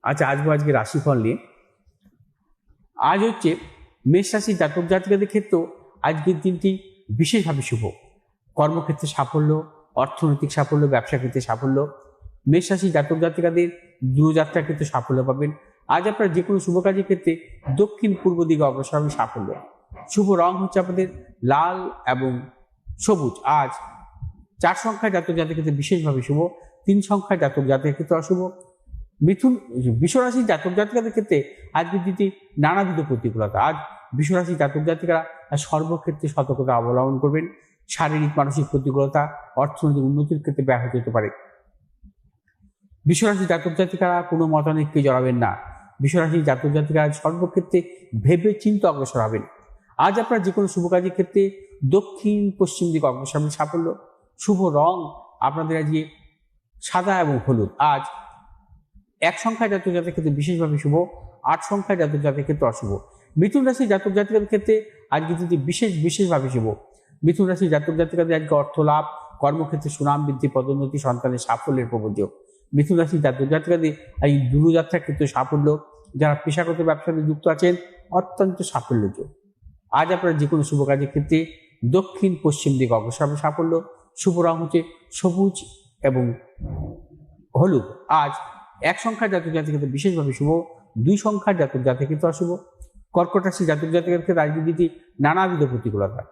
আচ্ছা, আজকে রাশিফল নিয়ে। আজ হচ্ছে মেষ রাশি জাতক জাতিকাদের ক্ষেত্রেও আজকের দিনটি বিশেষভাবে শুভ। কর্মক্ষেত্রে সাফল্য, অর্থনৈতিক সাফল্য, ব্যবসা ক্ষেত্রে সাফল্য। মেষ রাশি জাতক জাতিকাদের দূরযাত্রার ক্ষেত্রে সাফল্য পাবেন। আজ আপনার যে কোনো শুভ কাজের ক্ষেত্রে দক্ষিণ পূর্ব দিকে অগ্রসর হবে সাফল্য। শুভ রং হচ্ছে আপনাদের লাল এবং সবুজ। আজ 4 সংখ্যার জাতক জাতিকের ক্ষেত্রে বিশেষভাবে শুভ, 3 সংখ্যার জাতক জাতিকের ক্ষেত্রে অশুভ। বিশ্বরাশির জাতক জাতিকাদের ক্ষেত্রে আজকের দিনটি নানাবিধ প্রতিকূলতা। আজ বিশ্বরাশি জাতক জাতিকারা সর্বক্ষেত্রে সতর্কতা অবলম্বন করবেন। শারীরিক মানসিক প্রতিকূলতা অর্থনৈতিক উন্নতির ক্ষেত্রে ব্যাহত হতে পারে। বিশ্বরাশি জাতক জাতিকারা কোনো মতানৈক্যে জড়াবেন না। বিশ্বরাশি জাতক জাতিকারা সর্বক্ষেত্রে ভেবে চিন্তে অগ্রসর হবেন। আজ আপনার যে কোনো শুভ কাজের ক্ষেত্রে দক্ষিণ পশ্চিম দিকে অগ্রসর হবেন সাফল্য। শুভ রং আপনাদের আজকে সাদা এবং হলুদ। আজ 1 সংখ্যার জাতক জাতিকের ক্ষেত্রে বিশেষভাবে শুভ, 8 সংখ্যার জাতক জাতিকের ক্ষেত্রে অশুভ। মিথুন রাশির জাতক জাতিকাদের ক্ষেত্রে আজকে দিনটি বিশেষভাবে শুভ। মিথুন রাশির জাতক জাতিকাদের আজকে অর্থ লাভ, কর্মক্ষেত্রে সুনাম বৃদ্ধি, পদোন্নতি, সন্তানের সাফল্যের প্রবঞ্চ। মিথুন রাশির জাতক জাতিকাদের এই দূরযাত্রার ক্ষেত্রে সাফল্য। যারা পেশাগত ব্যবসাতে যুক্ত আছেন অত্যন্ত সাফল্যযোগ। আজ আপনারা যে কোনো শুভ কাজের ক্ষেত্রে দক্ষিণ পশ্চিম দিকে অগ্রসর হবে সাফল্য। শুভ রং হচ্ছে সবুজ এবং হলুদ। আজ 1 সংখ্যার জাতক জাতিকের ক্ষেত্রে বিশেষভাবে শুভ, 2 সংখ্যার জাতক জাতিকের ক্ষেত্রে অশুভ। কর্কট রাশি জাতক জাতিকের ক্ষেত্রে রাজনীতিতে নানাবিধ প্রতিকূলতা।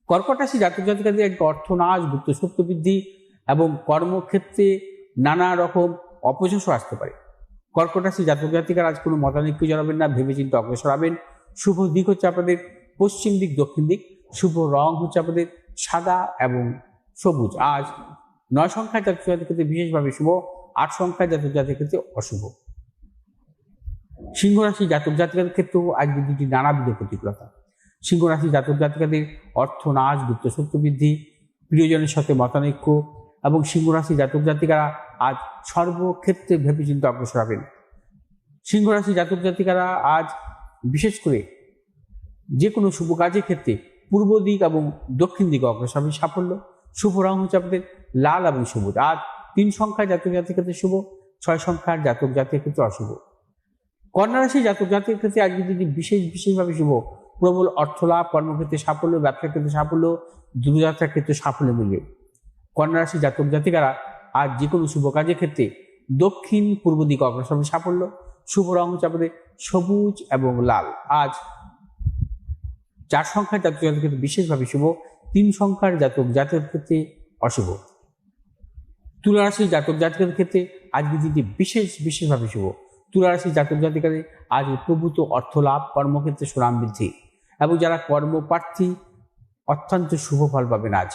কর্কট রাশি জাতক জাতিকাদের অর্থনাশ, গুপ্ত সত্য বৃদ্ধি এবং কর্মক্ষেত্রে নানা রকম অপযশ আসতে পারে। কর্কট রাশি জাতক জাতিকার আজ কোনো মতানৈক্যে জড়াবেন না, ভেবেচিন্তে অগ্রসর হবেন। শুভ দিক হচ্ছে আপনাদের পশ্চিম দিক, দক্ষিণ দিক। শুভ রং হচ্ছে আপনাদের সাদা এবং সবুজ। আজ 9 সংখ্যার জাতক জাতিকের ক্ষেত্রে বিশেষভাবে শুভ, 8 সংখ্যার জাতক জাতিকের ক্ষেত্রে অশুভ। সিংহ রাশি জাতক জাতিকাদের ক্ষেত্রেও আজকে দুটি নানাবিধ প্রতিকূলতা। সিংহ রাশি জাতক জাতিকাদের অর্থনাশ, গুপ্ত সত্য বৃদ্ধি, প্রিয়জনের সাথে মতানৈক্য এবং সিংহ রাশি জাতক জাতিকারা আজ সর্বক্ষেত্রে ভেবেচিন্তে অগ্রসর হবেন। সিংহ রাশি জাতক জাতিকারা আজ বিশেষ করে যে কোনো শুভ কাজের ক্ষেত্রে পূর্ব দিক এবং দক্ষিণ দিকে অগ্রসর হবেন সাফল্য। শুভ রং হচ্ছে আপনাদের লাল এবং সবুজ। আজ 3 সংখ্যার জাতক জাতিকের ক্ষেত্রে শুভ, 6 সংখ্যার জাতক জাতিকের ক্ষেত্রে অশুভ। কন্যা রাশি জাতক জাতিকের ক্ষেত্রে আজকে যদি বিশেষভাবে শুভ, প্রবল অর্থ লাভ, কর্মক্ষেত্রে সাফল্য, ব্যবসার ক্ষেত্রে সাফল্য, দূরযাত্রার ক্ষেত্রে সাফল্য মিলবে। কন্যা রাশি জাতক জাতিকারা আজ যে কোনো শুভ কাজের ক্ষেত্রে দক্ষিণ পূর্ব দিকে অগ্রসর হবে সাফল্য। শুভ রং হচ্ছে আপনাদের সবুজ এবং লাল। আজ 4 সংখ্যার জাতক জাতিকের ক্ষেত্রে বিশেষভাবে শুভ, 3 সংখ্যার জাতক জাতিকের ক্ষেত্রে অশুভ। তুলা রাশির জাতক জাতিকাদের ক্ষেত্রে আজকে দিনটি বিশেষভাবে শুভ। তুলা রাশির জাতক জাতিকাদের আজ প্রভূত অর্থ লাভ, কর্মক্ষেত্রে সুনাম বৃদ্ধি এবং যারা কর্মপ্রার্থী অত্যন্ত শুভ ফল পাবেন আজ।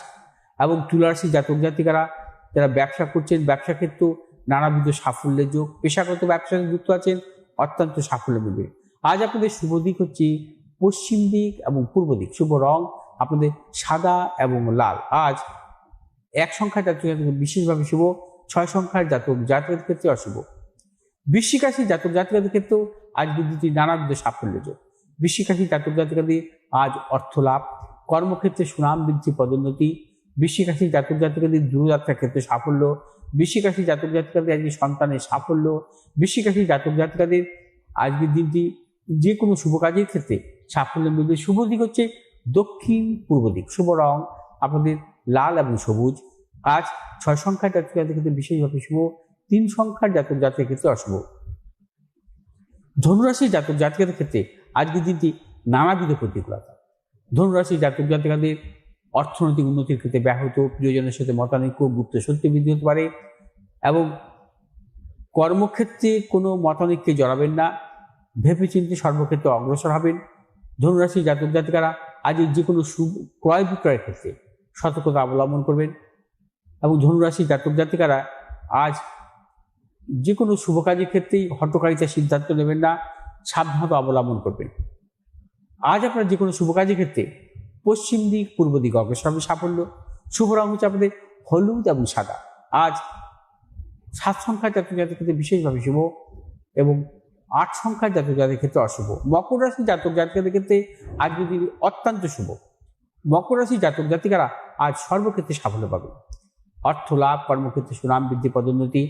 এবং তুলা রাশির জাতক জাতিকারা যারা ব্যবসা করছেন, ব্যবসা ক্ষেত্রেও নানাবিধ সাফল্যের যোগ, পেশাগত ব্যবসায় যুক্ত আছেন অত্যন্ত সাফল্য মিলবে। আজ আপনাদের শুভ দিক হচ্ছে পশ্চিম দিক এবং পূর্ব দিক। শুভ রং আপনাদের সাদা এবং লাল। আজ 1 সংখ্যার জাতক জাতিকাদের বিশেষভাবে শুভ, 6 সংখ্যার জাতক জাতিকাদের ক্ষেত্রে অশুভ। বৃশ্চিক রাশির জাতক জাতিকাদের ক্ষেত্রেও আজ বিদ্যুৎ নানাবিধ সাফল্য যোগ। বৃশ্চিক রাশির জাতক জাতিকাদের আজ অর্থ লাভ, কর্মক্ষেত্রে সুনাম বৃদ্ধি, পদোন্নতি। বৃশ্চিক রাশির জাতক জাতিকাদের দূরযাত্রার ক্ষেত্রে সাফল্য। বৃশ্চিক রাশির জাতক জাতিকাদের আজকে সন্তানের সাফল্য। বৃশ্চিক রাশির জাতক জাতিকাদের আজকের দিনটি যে কোনো শুভ কাজের ক্ষেত্রে সাফল্য মিলবে। শুভ দিক হচ্ছে দক্ষিণ পূর্ব দিক। শুভ রং আপনাদের লাল এবং সবুজ। আজ 6 সংখ্যার জাতক জাতিকাদের ক্ষেত্রে বিশেষভাবে শুভ, 3 সংখ্যার জাতক জাতিকের ক্ষেত্রে অশুভ। ধনুরাশির জাতক জাতিকাদের ক্ষেত্রে আজকের দিনটি নানাবিধ প্রতিকূলতা। ধনুরাশির জাতক জাতিকাদের অর্থনৈতিক উন্নতির ক্ষেত্রে ব্যাহত, প্রিয়জনের সাথে মতানৈক্য, গুপ্ত সত্য বৃদ্ধি হতে পারে এবং কর্মক্ষেত্রে কোনো মতানৈক্যে জড়াবেন না, ভেবেচিন্তে সর্বক্ষেত্রে অগ্রসর হবেন। ধনুরাশির জাতক জাতিকারা আজ যে কোনো ক্রয় বিক্রয়ের ক্ষেত্রে সতর্কতা অবলম্বন করবেন এবং ধনুরাশির জাতক জাতিকারা আজ যে কোনো শুভ কাজের ক্ষেত্রেই হঠকারিতার সিদ্ধান্ত নেবেন না, সাবধানতা অবলম্বন করবেন। আজ আপনারা যে কোনো শুভ কাজের ক্ষেত্রে পশ্চিম দিক, পূর্ব দিক অগ্রসর হবে সাফল্য। শুভ রং হচ্ছে আপনাদের হলুদ এবং সাদা। আজ 7 সংখ্যার জাতক জাতিকের ক্ষেত্রে বিশেষভাবে শুভ এবং 8 সংখ্যার জাতক জাতিকের ক্ষেত্রে অশুভ। মকর রাশির জাতক জাতিকাদের ক্ষেত্রে আজ যদি অত্যন্ত শুভ। মকর রাশির জাতক জাতিকারা আজ সর্বক্ষেত্রে সাফল্য পাবে। অর্থ লাভ, কর্মক্ষেত্রে সুনাম বৃদ্ধি, পদোন্নতি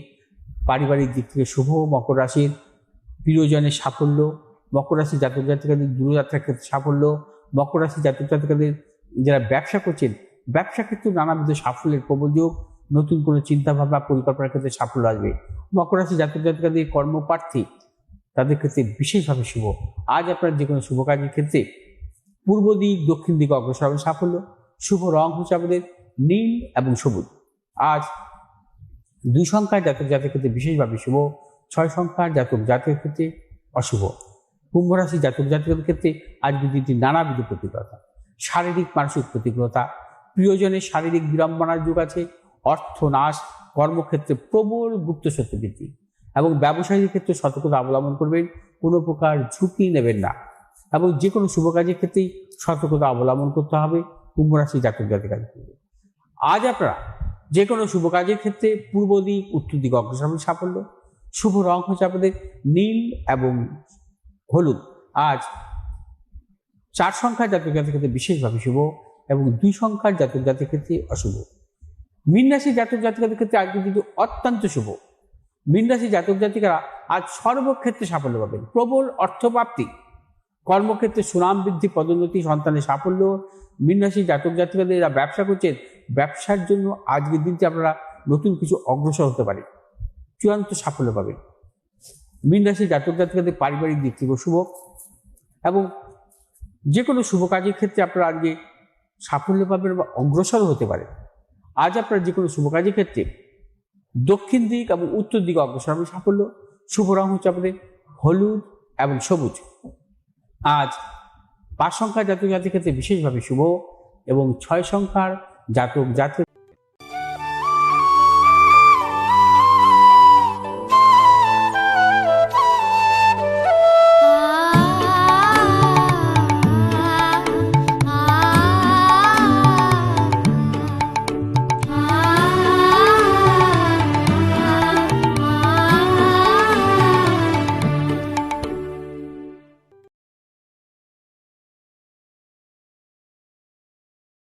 পারিবারিক দিক থেকে শুভ। মকর রাশির প্রিয়জনের সাফল্য, মকর রাশি জাতক জাতিকাদের দূরযাত্রার ক্ষেত্রে সাফল্য, মকর রাশি জাতক জাতিকাদের যারা ব্যবসা করছেন ব্যবসা ক্ষেত্রে নানাবিধ সাফল্যের প্রবল যোগ, নতুন কোনো চিন্তাভাবনা পরিকল্পনার ক্ষেত্রে সাফল্য আসবে। মকর রাশি জাতক জাতিকাদের কর্মপ্রার্থী তাদের ক্ষেত্রে বিশেষভাবে শুভ। আজ আপনার যে কোনো শুভ কাজের ক্ষেত্রে পূর্ব দিক দক্ষিণ দিকে অগ্রসর হবে সাফল্য। শুভ রং হচ্ছে আমাদের নীল এবং সবুজ। আজ 2 সংখ্যার জাতক জাতকের ক্ষেত্রে বিশেষভাবে শুভ, 6 সংখ্যার জাতক জাতকের ক্ষেত্রে অশুভ। কুম্ভ রাশি জাতক জাতকের ক্ষেত্রে আজকে দিনটি নানাবিধ প্রতিকূলতা, শারীরিক মানসিক প্রতিকূলতা, প্রিয়জনের শারীরিক বিড়ম্বনার যুগ আছে, অর্থনাশ, কর্মক্ষেত্রে প্রবল গুপ্ত সত্য বৃদ্ধি এবং ব্যবসায়ীর ক্ষেত্রে সতর্কতা অবলম্বন করবেন। কোনো প্রকার ঝুঁকি নেবেন না এবং যে কোনো শুভ কাজের ক্ষেত্রেই সতর্কতা অবলম্বন করতে হবে কুম্ভ রাশি জাতক জাতিকাদের। আজ আপনারা যে কোনো শুভ কাজের ক্ষেত্রে পূর্ব দিক উত্তর দিক অগ্রসর হবে সাফল্য। শুভ রং হচ্ছে আপনাদের নীল এবং হলুদ। আজ 4 সংখ্যার জাতক জাতির ক্ষেত্রে বিশেষভাবে শুভ এবং 2 সংখ্যার জাতক জাতির ক্ষেত্রে অশুভ। মীন রাশি জাতক জাতিকাদের ক্ষেত্রে আজকে কিন্তু অত্যন্ত শুভ। মীন রাশি জাতক জাতিকারা আজ সর্বক্ষেত্রে সাফল্য পাবেন, প্রবল অর্থপ্রাপ্তি, কর্মক্ষেত্রে সুনাম বৃদ্ধি, পদোন্নতি, সন্তানের সাফল্য। মীন রাশি জাতক জাতিকাদের যারা ব্যবসা করছেন ব্যবসার জন্য আজকের দিনটি আপনারা নতুন কিছু অগ্রসর হতে পারে, চূড়ান্ত সাফল্য পাবেন। মীন রাশি জাতক জাতিকাদের পারিবারিক দিক থেকে শুভ এবং যে কোনো শুভ কাজের ক্ষেত্রে আপনারা আজকে সাফল্য পাবেন বা অগ্রসর হতে পারে। আজ আপনারা যে কোনো শুভ কাজের ক্ষেত্রে দক্ষিণ দিক এবং উত্তর দিকে অগ্রসর হবে সাফল্য। শুভ রং হচ্ছে আপনাদের হলুদ এবং সবুজ। আজ 5 সংখ্যার জাতক জাতির ক্ষেত্রে বিশেষভাবে শুভ এবং 6 সংখ্যার জাতক জাতির